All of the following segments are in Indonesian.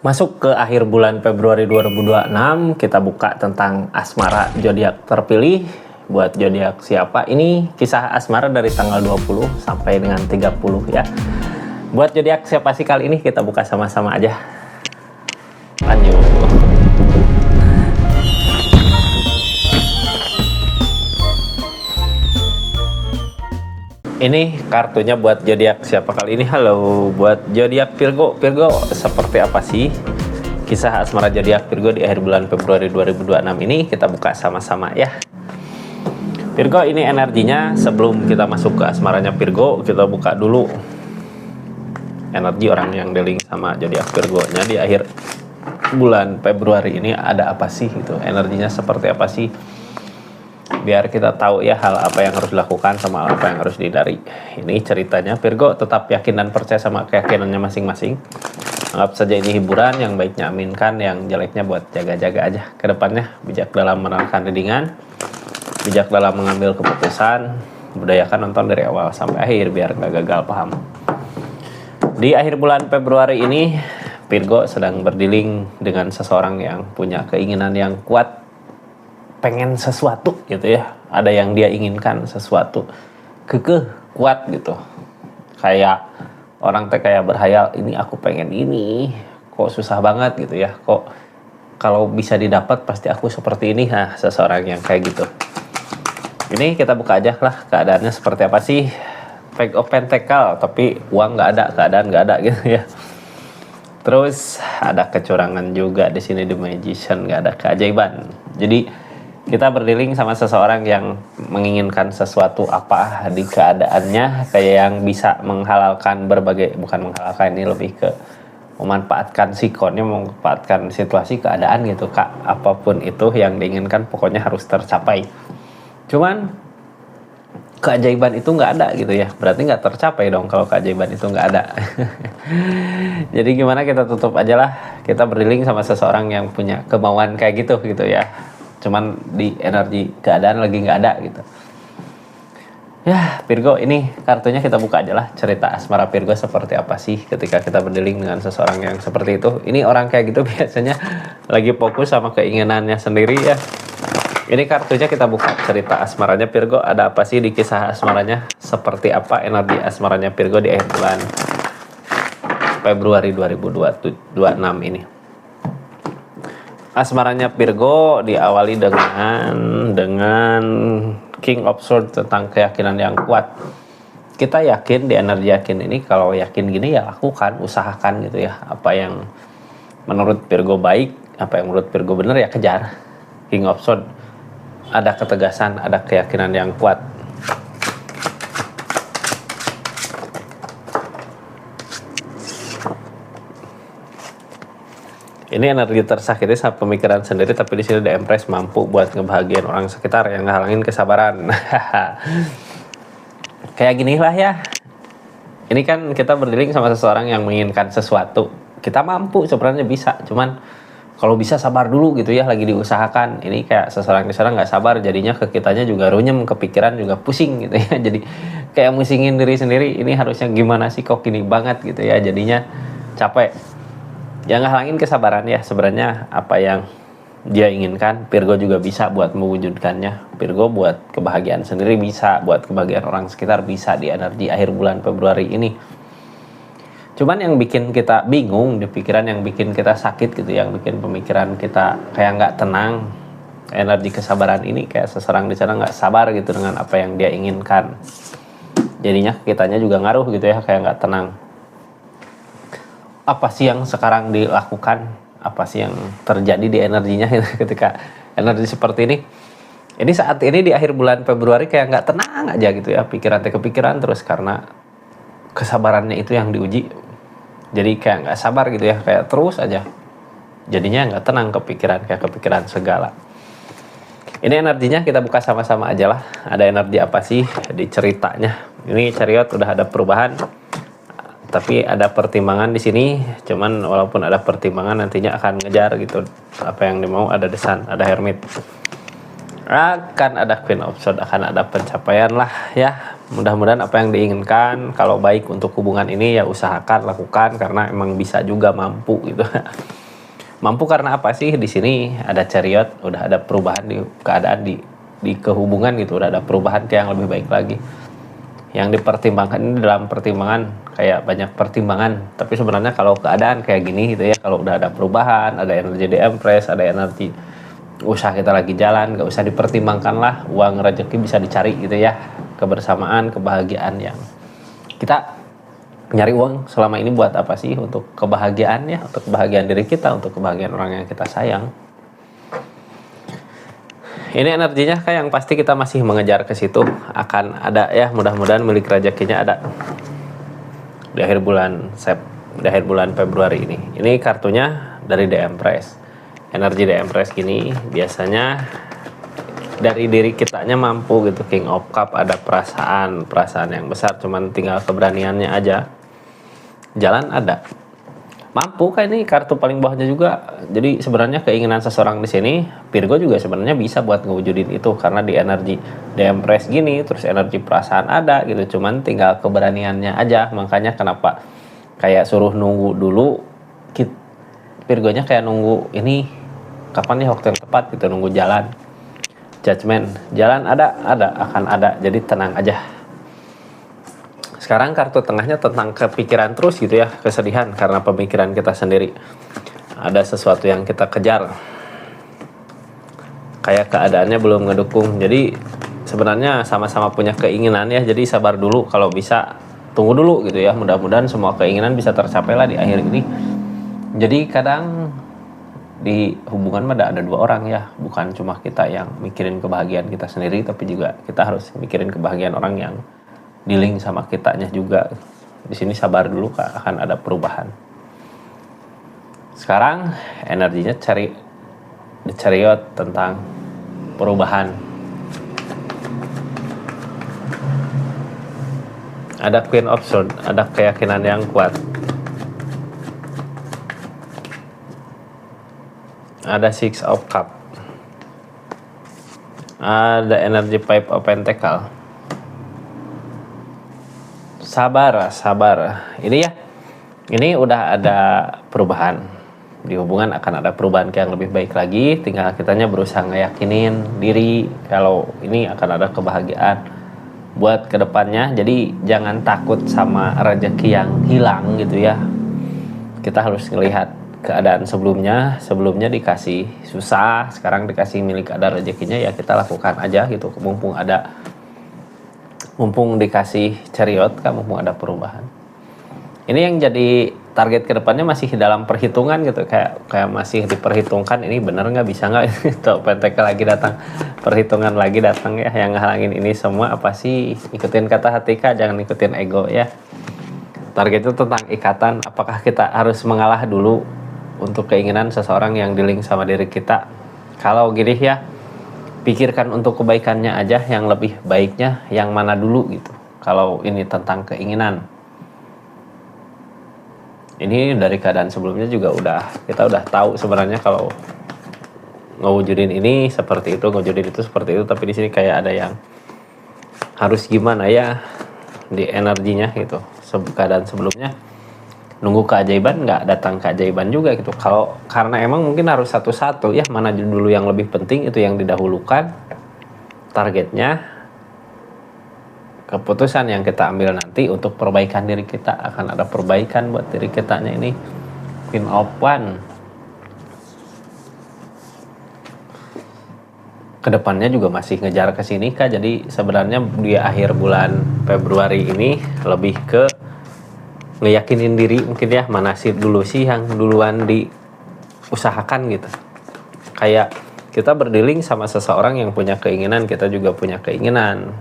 Masuk ke akhir bulan Februari 2026, kita buka tentang asmara zodiak terpilih. Buat zodiak siapa? Ini kisah asmara dari tanggal 20 sampai dengan 30 ya. Buat zodiak siapa sih kali ini? Kita buka sama-sama aja. Lanjut. Ini kartunya buat zodiak siapa kali ini? Halo, buat zodiak Virgo. Virgo seperti apa sih kisah asmara zodiak Virgo di akhir bulan Februari 2026 ini? Kita buka sama-sama ya. Virgo, ini energinya sebelum kita masuk ke asmaranya Virgo, kita buka dulu energi orang yang dealing sama zodiak Virgo-nya di akhir bulan Februari ini ada apa sih gitu. Energinya seperti apa sih? Biar kita tahu ya hal apa yang harus dilakukan sama apa yang harus dihindari. Ini ceritanya Virgo tetap yakin dan percaya sama keyakinannya masing-masing. Anggap saja ini hiburan, yang baiknya aminkan, yang jeleknya buat jaga-jaga aja. Kedepannya bijak dalam menerangkan readingan, bijak dalam mengambil keputusan, budayakan nonton dari awal sampai akhir biar gak gagal paham. Di akhir bulan Februari ini Virgo sedang berdealing dengan seseorang yang punya keinginan yang kuat, pengen sesuatu gitu ya, ada yang dia inginkan sesuatu, kekeh, kuat gitu. Kayak orang teh kayak berhayal, ini aku pengen ini, kok susah banget gitu ya, kok kalau bisa didapat pasti aku seperti ini. Nah, seseorang yang kayak gitu. Ini kita buka aja lah keadaannya seperti apa sih. Page of Pentacle, tapi uang nggak ada, keadaan nggak ada gitu ya. Terus ada kecurangan juga di sini, The Magician, nggak ada keajaiban. Jadi kita berdealing sama seseorang yang menginginkan sesuatu apa di keadaannya, kayak yang bisa menghalalkan berbagai, bukan menghalalkan, ini lebih ke memanfaatkan sikonnya, memanfaatkan situasi keadaan gitu kak. Apapun itu yang diinginkan pokoknya harus tercapai. Cuman keajaiban itu nggak ada gitu ya, berarti nggak tercapai dong kalau keajaiban itu nggak ada. Jadi gimana, kita tutup aja lah. Kita berdealing sama seseorang yang punya kemauan kayak gitu ya, cuman di energi keadaan lagi nggak ada gitu ya. Virgo, ini kartunya kita buka aja lah, cerita asmara Virgo seperti apa sih ketika kita berdealing dengan seseorang yang seperti itu. Ini orang kayak gitu biasanya lagi fokus sama keinginannya sendiri ya. Ini kartunya kita buka, cerita asmaranya Virgo ada apa sih di kisah asmaranya, seperti apa energi asmaranya Virgo di akhir bulan Februari 2026 ini. Asmaranya Virgo diawali dengan King of Swords, tentang keyakinan yang kuat. Kita yakin, di energi yakin ini, kalau yakin gini ya lakukan, usahakan gitu ya. Apa yang menurut Virgo baik, apa yang menurut Virgo benar ya kejar. King of Swords, ada ketegasan, ada keyakinan yang kuat. Ini energi tersakiti sama pemikiran sendiri, tapi di sini The Empress mampu buat ngebahagiain orang sekitar yang ngehalangin kesabaran. Kayak gini lah ya. Ini kan kita berdealing sama seseorang yang menginginkan sesuatu. Kita mampu, sebenarnya bisa. Cuman kalau bisa sabar dulu gitu ya, lagi diusahakan. Ini kayak seseorang di sana nggak sabar, jadinya ke kitanya juga runyem, kepikiran juga pusing gitu ya. Jadi kayak musingin diri sendiri. Ini harusnya gimana sih, kok gini banget gitu ya. Jadinya capek. Yang ngehalangin kesabaran ya, sebenarnya apa yang dia inginkan Virgo juga bisa buat mewujudkannya. Virgo buat kebahagiaan sendiri bisa, buat kebahagiaan orang sekitar bisa di energi akhir bulan Februari ini. Cuman yang bikin kita bingung di pikiran, yang bikin kita sakit gitu, yang bikin pemikiran kita kayak nggak tenang, energi kesabaran ini, kayak seseorang di sana nggak sabar gitu dengan apa yang dia inginkan. Jadinya kitanya juga ngaruh gitu ya, kayak nggak tenang. Apa sih yang sekarang dilakukan, apa sih yang terjadi di energinya ketika energi seperti ini. Ini saat ini di akhir bulan Februari kayak nggak tenang aja gitu ya, pikiran kepikiran terus karena kesabarannya itu yang diuji. Jadi kayak nggak sabar gitu ya, kayak terus aja jadinya nggak tenang kepikiran, kayak kepikiran segala. Ini energinya kita buka sama-sama aja lah. Ada energi apa sih di ceritanya. Ini Chariot udah ada perubahan, tapi ada pertimbangan di sini. Cuman walaupun ada pertimbangan, nantinya akan ngejar gitu apa yang dimau. Ada desan, ada Hermit, akan ada Queen of Swords, akan ada pencapaian lah ya. Mudah-mudahan apa yang diinginkan, kalau baik untuk hubungan ini ya usahakan, lakukan, karena emang bisa juga mampu gitu. Mampu karena apa sih? Di sini ada chariot, udah ada perubahan di keadaan di kehubungan gitu, udah ada perubahan ke yang lebih baik lagi. Yang dipertimbangkan ini dalam pertimbangan kayak banyak pertimbangan, tapi sebenarnya kalau keadaan kayak gini gitu ya, kalau udah ada perubahan, ada energi di Empress, ada energi usaha kita lagi jalan, gak usah dipertimbangkan lah, uang rezeki bisa dicari gitu ya, kebersamaan, kebahagiaan yang kita nyari uang selama ini buat apa sih? Untuk kebahagiaan ya, untuk kebahagiaan diri kita, untuk kebahagiaan orang yang kita sayang. Ini energinya kayak yang pasti kita masih mengejar ke situ, akan ada ya, mudah-mudahan milik rezekinya ada di akhir bulan Februari ini. Ini kartunya dari The Empress. Energi The Empress gini biasanya dari diri kitanya mampu gitu. King of Cup, ada perasaan yang besar, cuman tinggal keberaniannya aja. Jalan ada, mampu kan. Ini kartu paling bawahnya juga. Jadi sebenarnya keinginan seseorang di sini, Virgo juga sebenarnya bisa buat ngewujudin itu, karena di energi The Empress gini, terus energi perasaan ada gitu, cuman tinggal keberaniannya aja. Makanya kenapa kayak suruh nunggu dulu, Virgonya kayak nunggu ini kapan ya waktu yang tepat gitu, nunggu jalan. Judgment, jalan ada, akan ada, jadi tenang aja. Sekarang kartu tengahnya tentang kepikiran terus gitu ya, kesedihan karena pemikiran kita sendiri. Ada sesuatu yang kita kejar, kayak keadaannya belum ngedukung. Jadi sebenarnya sama-sama punya keinginan ya, jadi sabar dulu, kalau bisa tunggu dulu gitu ya. Mudah-mudahan semua keinginan bisa tercapai lah di akhir ini. Jadi kadang di hubungan ada dua orang ya, bukan cuma kita yang mikirin kebahagiaan kita sendiri, tapi juga kita harus mikirin kebahagiaan orang yang di link sama kitanya juga. Di sini sabar dulu, akan ada perubahan. Sekarang energinya The Chariot tentang perubahan. Ada Queen of Swords, ada keyakinan yang kuat. Ada Six of Cup. Ada energi Five of Pentacle. Sabar. Ini ya, ini udah ada perubahan. Di hubungan akan ada perubahan yang lebih baik lagi. Tinggal kitanya berusaha ngeyakinin diri kalau ini akan ada kebahagiaan buat kedepannya. Jadi jangan takut sama rezeki yang hilang gitu ya. Kita harus ngelihat keadaan sebelumnya dikasih susah, sekarang dikasih milik ada rezekinya, ya kita lakukan aja gitu. Mumpung dikasih chariot kan, mumpung ada perubahan. Ini yang jadi target kedepannya masih dalam perhitungan gitu, kayak masih diperhitungkan, ini bener nggak, bisa nggak itu Pentakel lagi datang, perhitungan lagi datang ya. Yang ngehalangin ini semua apa sih? Ikutin kata hati kak, jangan ikutin ego ya. Target itu tentang ikatan, apakah kita harus mengalah dulu untuk keinginan seseorang yang di-link sama diri kita. Kalau gini ya, pikirkan untuk kebaikannya aja, yang lebih baiknya yang mana dulu gitu. Kalau ini tentang keinginan, ini dari keadaan sebelumnya juga kita udah tahu sebenarnya kalau ngewujudin ini seperti itu, ngewujudin itu seperti itu. Tapi di sini kayak ada yang harus gimana ya di energinya gitu. Keadaan sebelumnya nunggu keajaiban, nggak datang keajaiban juga gitu. Karena emang mungkin harus satu-satu ya, mana dulu yang lebih penting, itu yang didahulukan. Targetnya, keputusan yang kita ambil nanti untuk perbaikan diri kita, akan ada perbaikan buat diri kitanya. Ini Queen of Wands. Kedepannya juga masih ngejar ke sini kak. Jadi sebenarnya di akhir bulan Februari ini lebih ke ngeyakinin diri mungkin ya, mana sih dulu sih yang duluan diusahakan gitu. Kayak kita berdealing sama seseorang yang punya keinginan, kita juga punya keinginan.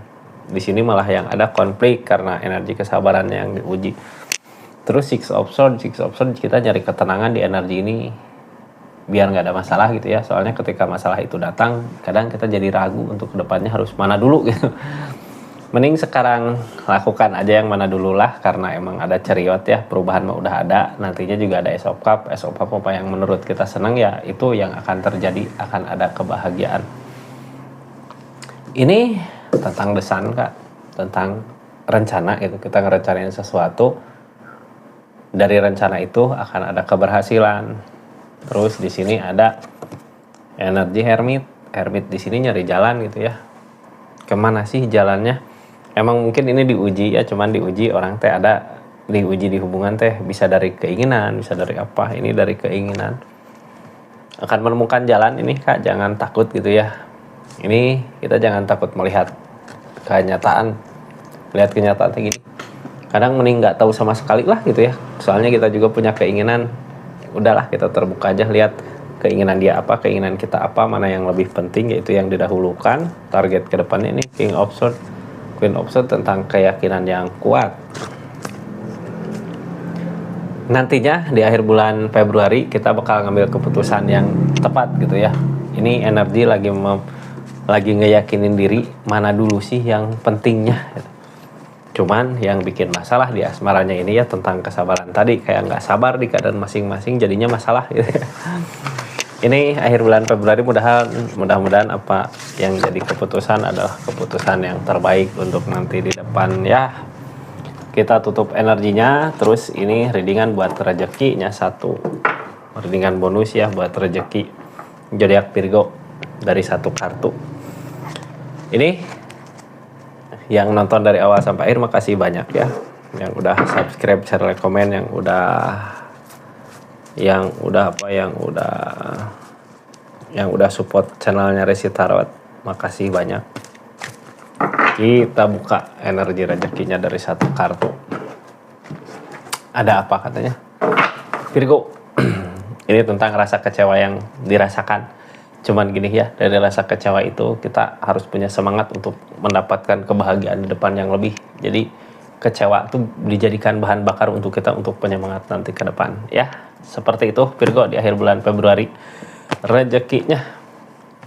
Di sini malah yang ada konflik karena energi kesabarannya yang diuji. Terus Six of Swords kita nyari ketenangan di energi ini biar nggak ada masalah gitu ya. Soalnya ketika masalah itu datang, kadang kita jadi ragu untuk kedepannya harus mana dulu gitu. Mending sekarang lakukan aja yang mana dulu lah, karena emang ada chariot ya, perubahan mah udah ada. Nantinya juga ada Ace of Cup apa yang menurut kita senang ya, itu yang akan terjadi, akan ada kebahagiaan. Ini tentang The Sun kak, tentang rencana gitu, kita ngerencanain sesuatu, dari rencana itu akan ada keberhasilan. Terus di sini ada energi hermit. Hermit di sini nyari jalan gitu ya. Kemana sih jalannya? Emang mungkin ini diuji ya, cuman diuji orang teh ada diuji di hubungan teh bisa dari keinginan, bisa dari apa? Ini dari keinginan. Akan menemukan jalan ini Kak, jangan takut gitu ya. Ini kita jangan takut melihat kenyataan. Lihat kenyataan kayak gini. Kadang mending nggak tahu sama sekali lah gitu ya. Soalnya kita juga punya keinginan. Udahlah kita terbuka aja lihat keinginan dia apa, keinginan kita apa, mana yang lebih penting yaitu yang didahulukan. Target ke depannya ini King of Swords, Queen of Swords tentang keyakinan yang kuat. Nantinya di akhir bulan Februari kita bakal ngambil keputusan yang tepat gitu ya. Ini energi lagi ngeyakinin diri mana dulu sih yang pentingnya gitu. Cuman yang bikin masalah di asmaranya ini ya tentang kesabaran tadi, kayak nggak sabar di keadaan masing-masing jadinya masalah gitu ya. Ini akhir bulan Februari mudah-mudahan apa yang jadi keputusan adalah keputusan yang terbaik untuk nanti di depan ya. Kita tutup energinya, terus ini readingan buat rezekinya satu. Readingan bonus ya buat rezeki zodiak Virgo dari satu kartu. Ini yang nonton dari awal sampai akhir makasih banyak ya. Yang udah subscribe, share, like, komen, yang udah support channelnya Resi Tarot. Makasih banyak. Kita buka energi rezekinya dari satu kartu. Ada apa katanya? Virgo. Ini tentang rasa kecewa yang dirasakan. Cuman gini ya, dari rasa kecewa itu kita harus punya semangat untuk mendapatkan kebahagiaan di depan yang lebih. Jadi kecewa itu dijadikan bahan bakar untuk kita untuk penyemangat nanti ke depan. Ya, seperti itu Virgo di akhir bulan Februari. Rezekinya.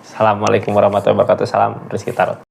Assalamualaikum warahmatullahi wabarakatuh. Salam Rizky Tarot.